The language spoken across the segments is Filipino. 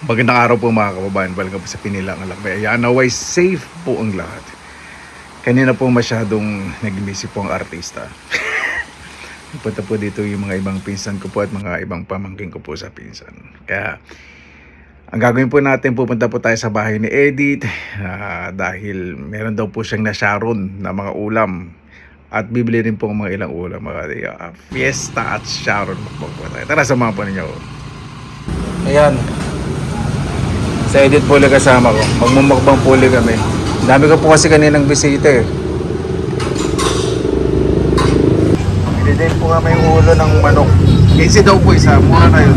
Magandang araw po mga kababayan. Welcome po sa Pinilang Lakbay. Ayan, naway safe po ang lahat. Kanina po masyadong nag-imisip po ang artista. Punta po dito yung mga ibang pinsan ko po at mga ibang pamangking ko po sa pinsan. Kaya ang gagawin po natin, pupunta po tayo sa bahay ni Edith dahil meron daw po siyang nasharon na mga ulam. At bibili rin po ang mga ilang ulam. Fiesta at Sharon. Tara, samahan po ninyo. Ayan. Sa Edith po ulit kasama ko. Magmumukbang po ulit kami. Dami ko po kasi kaninang bisita eh. Bili po kami yung ulo ng manok. Easy daw po isa. Mura na yun.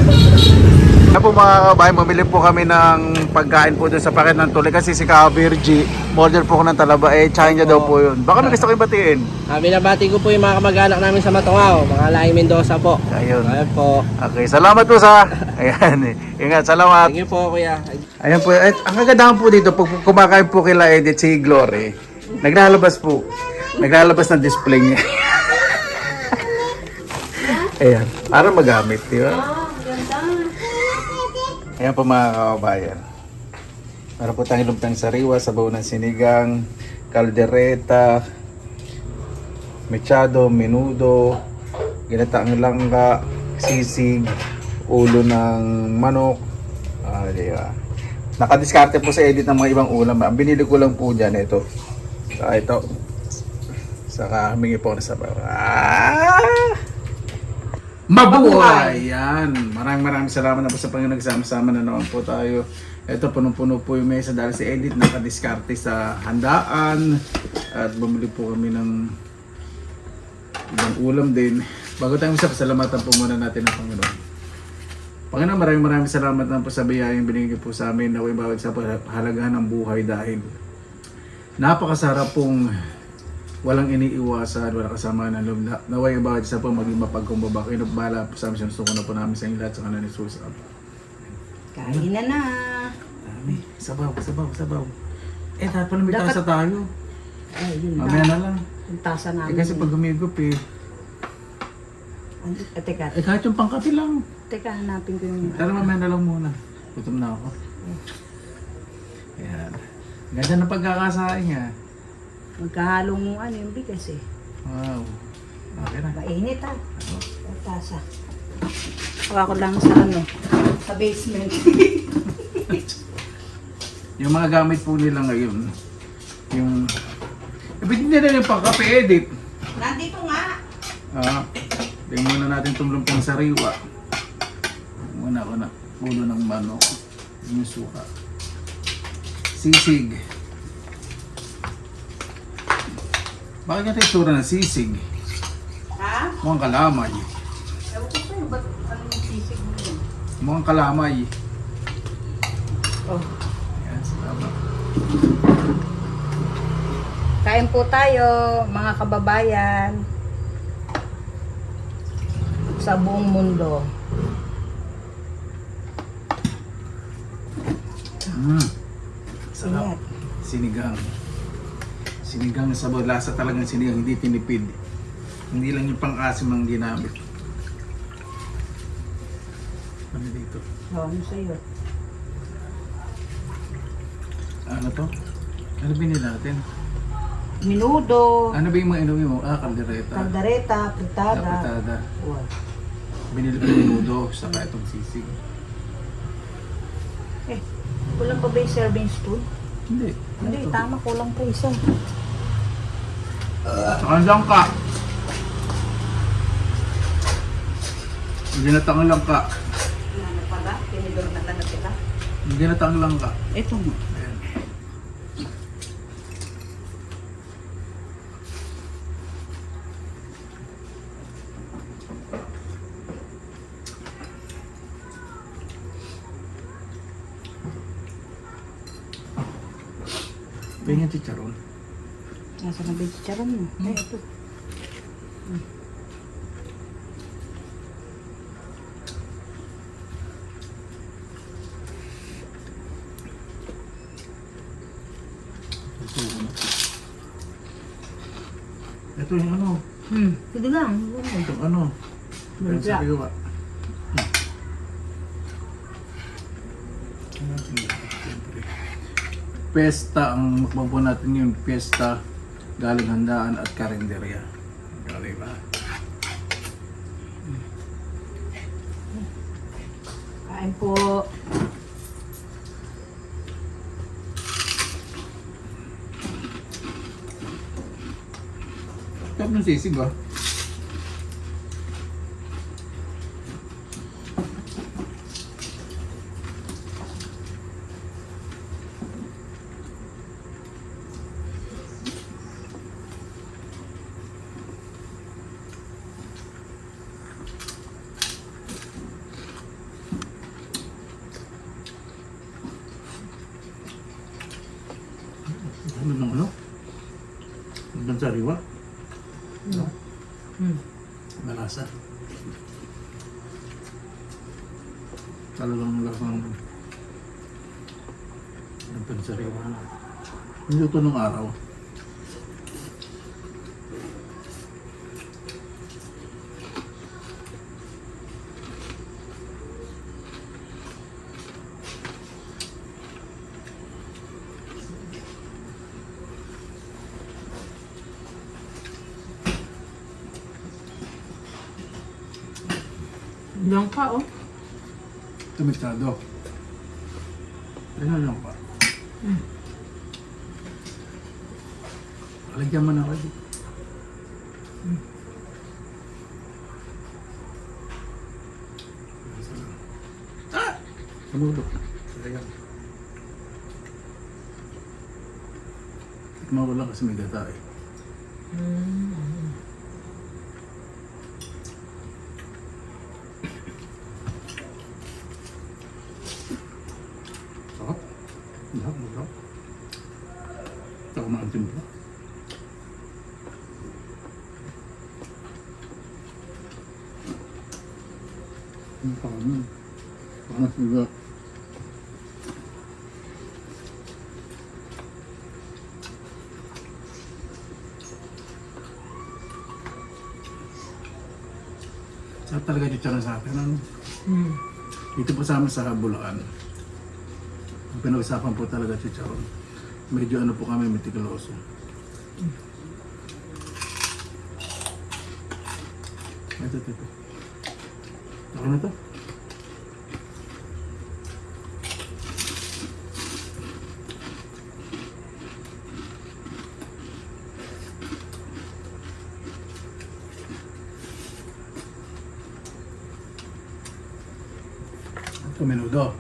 Kaya po mga kabahay, mamili po kami ng pagkain po doon sa paket ng Tuloy. Kasi si Virgie, order po ko ng talaba. Tsahin niya daw po yun. Baka may gusto ko batiin. Binabati ko po yung mga kamag-anak namin sa Matungao, mga Laing Mendoza po. Ayun. Ayan po. Okay, salamat po sa... Ayan, ingat, salamat. Thank you po, kuya. Ayan po, at ang kagandahan po dito, pag kumakain po kila Edith si Glory, naglalabas po. Naglalabas ng display niya. Ayan, para magamit, di ba? Ayan po mga kababayan. Para po tayong lumpang sariwa, sabaw ng sinigang, kaldereta, mechado, menudo, ginataang langka, sisig, ulo ng manok. Diba? Nakadiskarte po sa Edith ng mga ibang ulam. Ang binili ko lang po dyan, ito. Ito. Saka humingi po na sabaw. Mabuhay! Yan. Maraming salamat na po sa Panginoon. Nagsama-sama na naman po tayo. Ito, punong-puno po yung mesa dahil si Edith nakadiskarte sa handaan. At bumili po kami ng ibang ulam din. Bago tayo salamatan po muna natin ang Panginoon. Panginoon, maraming salamat na po sa biyayang binigay po sa amin. Naway bawat sa halagahan ng buhay dahil napakasarap pong walang iniiwasan, walang kasama ng loob. Naway bawat isa po maging mapagkumbaba. Kinabala po sa amin, sinusuko na po namin sa inyo lahat sa kanan ni Jesus. Kain na na. Dami. Sabaw. Dapat pala may tasa tayo. Ay, yun Mamaya na lang. Yung tasa namin. Kasi pag humigup Teka, kahit yung pangkapi lang. teka, hanapin ko yung... Tara, mamaya na lang muna. Gutom na ako. Ayan. Ganda na pagkakasain niya. Magkahalong yung bigas eh. Wow. Okay na. Mainit ah. Yung tasa. Hawa ko lang sa sa basement. Yung mga gamit po nila ngayon, yung... Ibig nila yung pangkapi, Edith. Nandito nga. Tingnan muna natin itong lumpang sariwa. Muna ko na. Ulo ng manok. Yung suka. Sisig. Bakit nga tayo itsura ng sisig? Ha? Mukhang kalamay. Ewan ko sa'yo, ba't ano yung sisig mo yun? Mukhang kalamay. Oh. Ayan, salamat. Kain po tayo, mga kababayan. Sa buong mundo. Sarap. Sinigang. Sinigang sa lasa talagang sinigang, hindi tinipid. Hindi lang yung pang-asim ang ginamit. Ano dito? Ano sa'yo? Ano to? Ano binili natin? Minudo, Ano ba yung mga inuwi mo? Kaldereta. kaldereta, fritada. Fritada. Wow. Binili ko yung menudo, saka itong sisig. Kulang pa ba yung serving spoon? Hindi. Hindi, tama, kulang pa isa. Saka ang langka. Ginatang langka. Ano pala? Tinidor na lang kita. Ginatang langka. Ito mo. Ayan. Pwede yung chicharon. Nasa na ba yung chicharon mo? Ay, ito. Ito yung ano. Sige lang. Itong ano. Pero Bigla. sabi ko ba? Pesta ang mukbang po natin yung pesta, galing handaan at karinderya. Galing ba? Kain po. Sarap ng sisig ba? Ano ng ano? Ang sariwa? Malasa. Talagang lasang ng pansariwa. Hindi ito nung araw. Lang pa, oh. Tumitado. Ano lang pa? Lagyan mo na ako dito. Ah! Kamulok. Lagyan. Tikman ko lang kasi may gata eh. Sarap. Sarap. Saka maasim po. Ang pangalan. Panas juga. Sarap talaga chicharon sa atin. Ano? Dito po sa amin sa Bulacan. Ang pinag-usapan po talaga chicharon. Medyo ano po kami, metikuloso. Ito. Okay na to? Ito, menudo.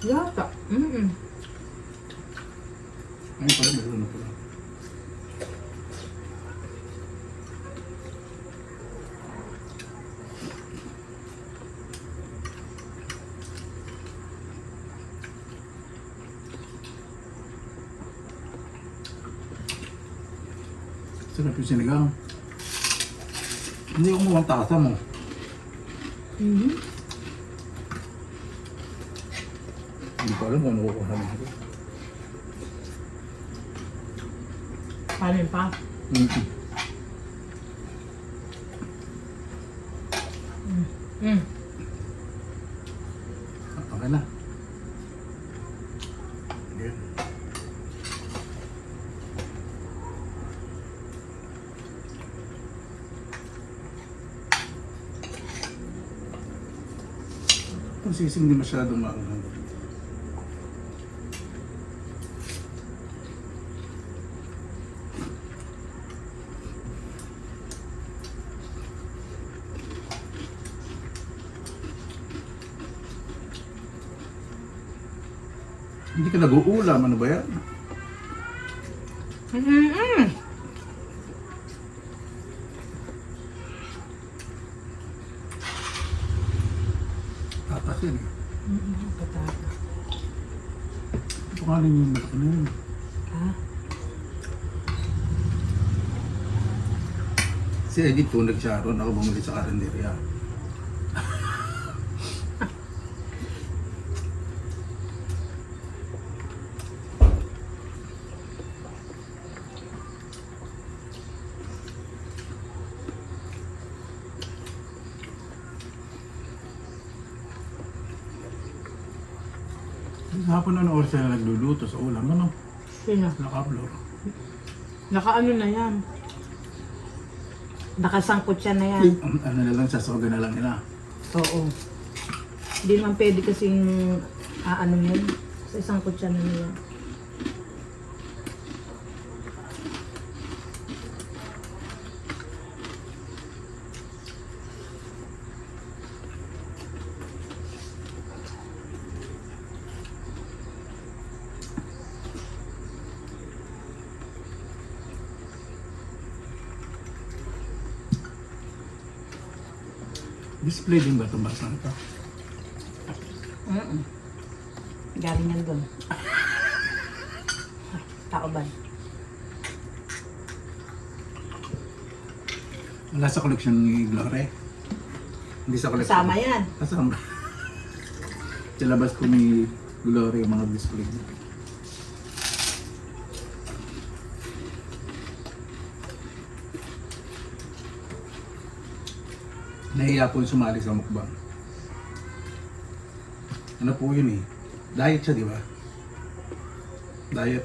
Yata. Ay, pala, meron na pala. Sarap yung sinigang. Hindi ko mukhang tasa mo. Hindi ko alam kung ano kukuha namin ito. Kanin pa. Okay na. Ayan. Itong sisig hindi masyadong maanghang. Hindi ka nag-uulam, ano ba yan? Tatas yan eh. Patata. Ito nga rin yung malaki na yun. Ha? Si Edith po nag-sharon, ako bumili sa karinderya. Hapon na oras sila nagluluto sa ulam, ano? Sino? Nakablor. Nakaano na yan. Nakasangkot siya na yan. Ano na lang, sasawagan na lang nila. Oo. Hindi naman pwede kasing ano yun. Sa isang kutsa na nila. Display din ba itong basang ito? Galing yan doon. Tao ba? Wala sa koleksyon ni Glory. Hindi sa koleksyon. Kasama yan. Kasama. Sa labas ko ni Glory yung mga display. Nahiya po yung sumali sa mukbang. Ano po yun eh? Diet siya, di ba? Diet.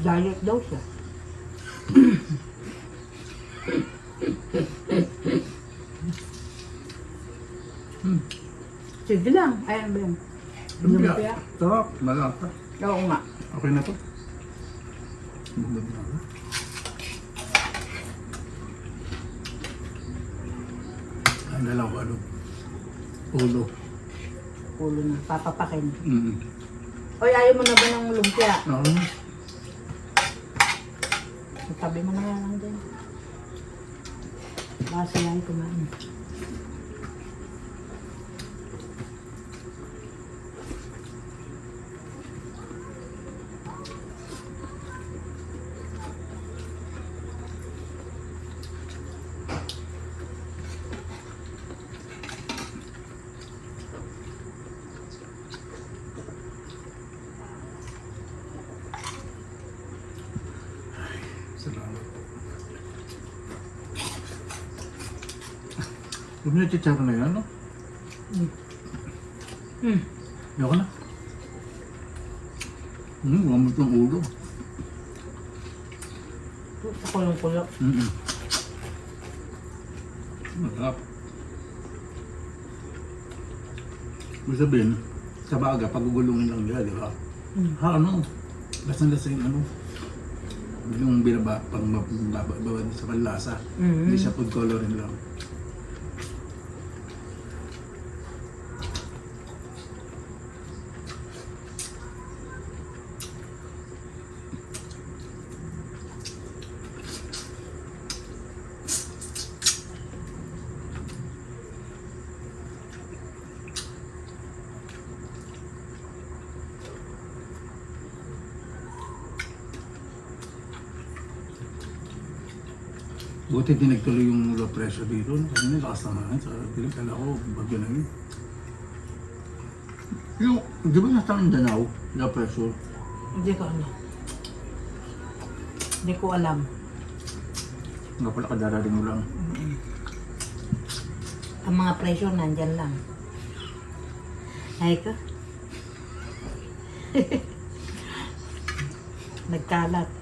Diet daw siya. Sige lang. Ayan ba yun? Lumpia. Sarap. Malata. Oo nga. Okay na to. Bumod na ako. Ang dalawa, ano? Ulo. Ulo na. Papapakin. Mm-hmm. Oy, ayaw mo na ba ng lumpia? Oo. Tabi mo na nga lang din. Baka sila ay kumain. Salamat. Huwag niyo chicharo na yan, no? Ayoko na. Gamot ng ulo. Kulong-kulo. Masarap. Ibig sabihin, sa baga, pagugulungin lang nila, di ba? Ha, ano? Lasang-lasa yung ano? Yung binaba, pang bababa sa panlasa. Hindi siya food coloring lang. Buti din nagtuloy yung low pressure dito. Kasi lakas ng hangin. Sa dilim, kala ko, bagyo na yun. Yung, di ba nasa Mindanao, low pressure? Hindi ko ano. Hindi ko alam. Nga pala kadarating mo lang. Ang mga pressure nandyan lang. Ay ka. Nagkalat.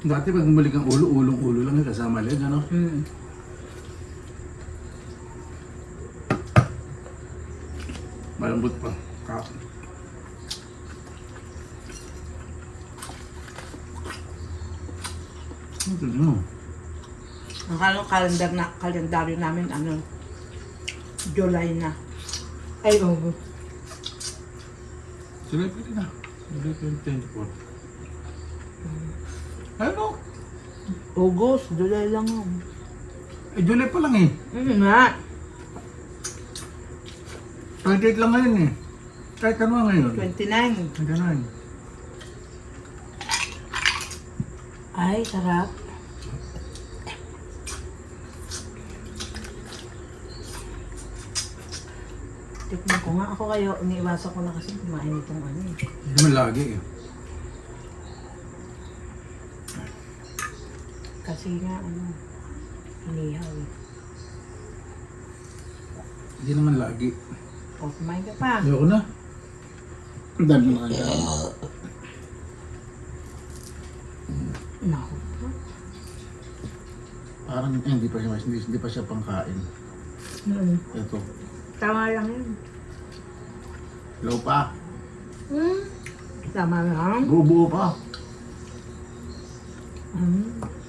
Dati pag bumalik ang ulo, ulong-ulo lang yung kasama leg, ano? Malambot pa. Ito no. Ang kalendaryo namin, ano, July na. Ay, oo. July pa rin na. July 2024. Ano? August, July lang yun. Eh, July pa lang eh. Nga. 28 lang ngayon eh. Kahit ano nga ngayon. 29. Ganun. Ay, sarap. Tikman ko nga. Ako kayo, iniiwasan ko na kasi kumain itong ano eh. Hindi naman lagi eh. Kasi nga, ano, inihaw eh. Hindi naman lagi. O, kumain ka pa. Ayoko na. Ang dami na kanya. Naku. Parang hindi pa siya pangkain. Ito. Tama lang yun. Low pa. Tama lang. Buo pa.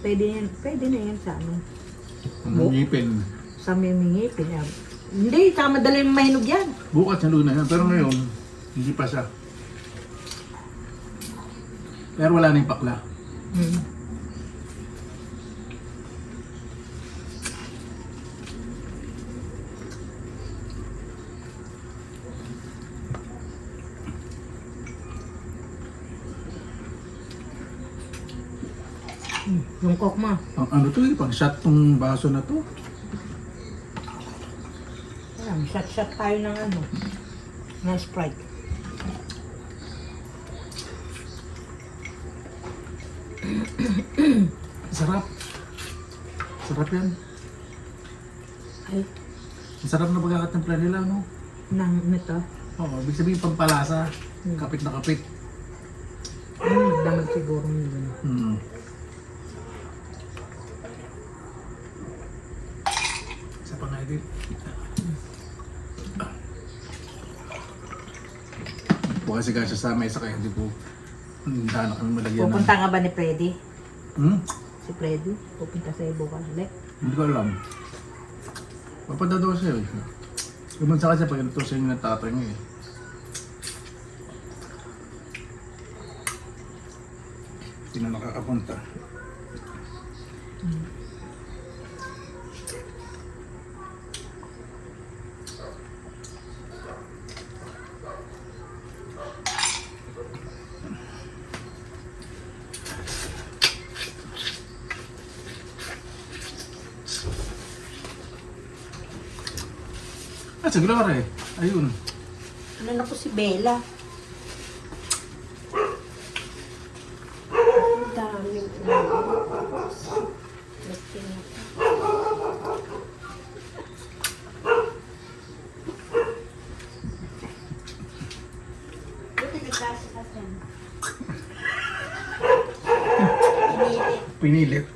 Pwede na yan sa ano. Ngipin. Sa mimingipin. Hindi, saka madali mahinog yan. Bukas na luna yan. Pero ngayon, hindi pa siya. Pero wala na yung pakla. Yung coke mo. Ang ano to eh, pang shot tong baso na to. Ayan, shot tayo ng ano. Ng Sprite. Sarap. Sarap yan. Ay, Ang sarap na pagkakatimpla nila, no? ng nito. Oo, ibig sabihin pampalasa. Kapit na kapit. Nagdamag siguro nila. Isa pa nga edit. Bukas si Gasha sa mesa kaya hindi po hindi na kami malagyan Pupunta ka ba ni Freddy? ng... Si Freddy? Pupunta sa bukas ulit? Hindi ko alam. Papunta daw siya eh. Lumansa kasi pag ito siya yung natatay niya eh. Hindi na nakakapunta. Ah, si Gloria eh. Ayun. Ano na po si Bella? Ang daming Pinilit.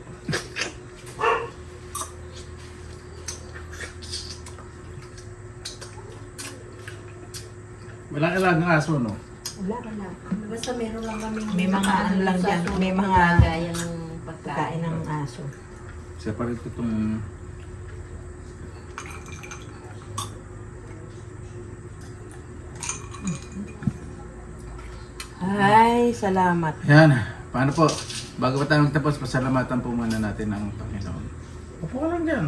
Wala ka lang ng aso, no? Wala ka na. Basta meron lang kami. May mga ano lang dyan. May mga gaya ng pagkain ng aso. Separate ko itong... Ay, salamat. Yan. Paano po? Bago pa tayo magtapos, pasalamatan po muna natin ang Panginoon. Upo ka lang dyan.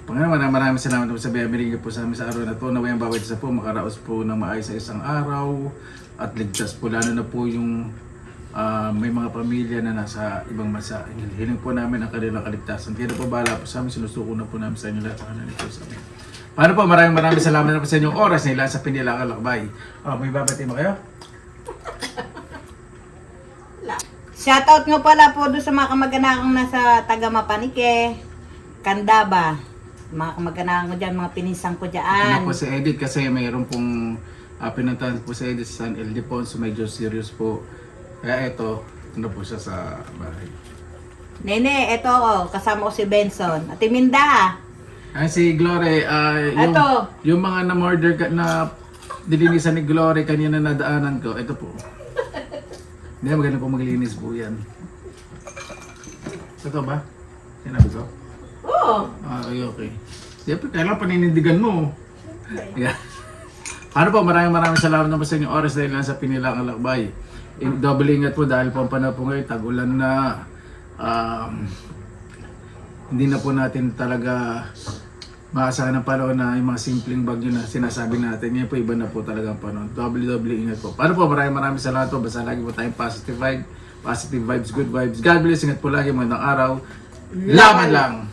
Panginoon, maraming salamat po sa biyabinigay po sa amin sa araw na ito. Naway ang bawat isa po makaraos po ng maayos sa isang araw at ligtas po. Lalo na po yung may mga pamilya na nasa ibang bansa. Hiling po namin ang kanilang kaligtasan. Kaya na po bahala po sa amin. Sinusuko na po namin sa inyo lahat sa kanila po sa amin. Paano po? Maraming salamat na po sa inyong oras nila sa Pinilang Lakbay. May babati mo kayo? Shoutout nga pala po doon sa mga kamag-anakang nasa taga Mapanike, Candaba. Mga kamag-anakang ko dyan, mga pininsang ko Ano dyan. po si Edith kasi mayroon pong pinuntahan po si Edith sa San Ildefonso, medyo serious po. Kaya ito, ano po siya sa bahay. Nene, eto ako, kasama ko si Benson. At Iminda. Ay, si Glory, Ito. yung mga na-murder na dilinisan ni Glory kanina na daanan ko, ito po. Hindi, magaling po maglinis po yan. Ito ba? Sinabi ko? Oo. Okay. Siyempre, kailangan paninindigan mo. Yeah. Ano po, maraming salamat naman sa inyong oras dahil lang sa Pinilang Lakbay. Double ingat po dahil po ang panahon po ngayon, tag-ulan na. Hindi na po natin talaga maasahan ng panahon na yung mga simpleng bagyo na sinasabi natin. Ngayon po, iba na po talaga ang panahon. Double ingat po. Paano po, maraming salamat po. Basta lagi po tayong positive vibe. Positive vibes, good vibes. God bless. Ingat po lagi. Magandang araw. Laban lang!